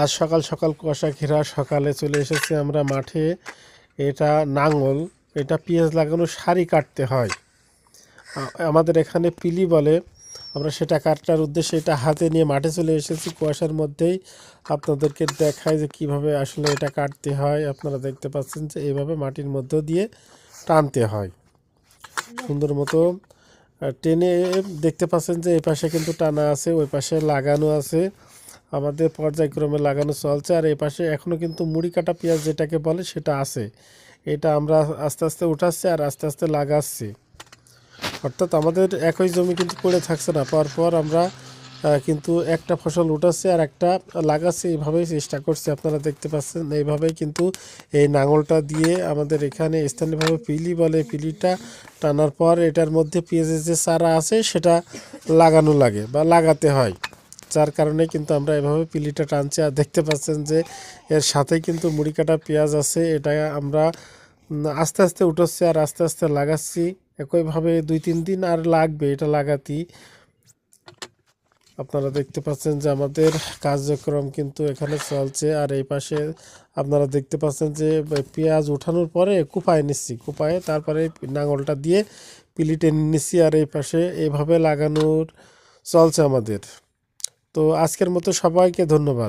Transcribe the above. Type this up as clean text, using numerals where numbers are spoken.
আজ সকাল সকাল কুয়াশা ঘেরা সকালে চলে এসেছি আমরা মাঠে। এটা নাঙল, এটা পেঁয়াজ লাগানো সারি কাটতে হয়। আমাদের এখানে পিলি বলে। আমরা সেটা কাটার উদ্দেশ্যে এটা হাতে নিয়ে মাঠে চলে এসেছি কুয়াশার মধ্যেই। আপনাদেরকে দেখায় যে কিভাবে আসলে এটা কাটতে হয়। আপনারা দেখতে পাচ্ছেন যে এইভাবে মাটির মধ্য দিয়ে টানতে হয় সুন্দর মতো টেনে। দেখতে পাচ্ছেন যে এই পাশে কিন্তু টানা আছে, ওই পাশে লাগানো আছে, আমাদের পর্যায়ক্রমে লাগানো চলছে। আর এই পাশে এখনও কিন্তু মুড়ি কাটা পেঁয়াজ যেটাকে বলে সেটা আছে। এটা আমরা আস্তে আস্তে উঠাচ্ছি আর আস্তে আস্তে লাগাচ্ছি। অর্থাৎ আমাদের একই জমি কিন্তু পড়ে থাকছে না, পরপর আমরা কিন্তু একটা ফসল উঠাচ্ছি আর একটা লাগাচ্ছি, এইভাবেই চেষ্টা করছি। আপনারা দেখতে পাচ্ছেন এইভাবেই কিন্তু এই নাঙলটা দিয়ে আমাদের এখানে স্থানীয়ভাবে পিলি বলে, পিলিটা টানার পর এটার মধ্যে পেঁয়াজের যে চারা আছে সেটা লাগানো লাগে বা লাগাতে হয়। যার কারণে কিন্তু আমরা এভাবে পিলিটা টানছি। আর দেখতে পাচ্ছেন যে এর সাথে কিন্তু মুড়ি কাটা পেঁয়াজ আছে, এটা আমরা আস্তে আস্তে উঠাচ্ছি আর আস্তে আস্তে লাগাচ্ছি। একইভাবে 2-3 দিন আর লাগবে এটা লাগাতেই। আপনারা দেখতে পাচ্ছেন যে আমাদের কার্যক্রম কিন্তু এখানে চলছে। আর এই পাশে আপনারা দেখতে পাচ্ছেন যে পেঁয়াজ উঠানোর পরে কুপায় নিচ্ছি, কুপায়ে তারপরে নাঙলটা দিয়ে পিলি টেনে নিচ্ছি। আর এই পাশে এইভাবে লাগানোর চলছে আমাদের। তো আজকের মতো সবাইকে ধন্যবাদ।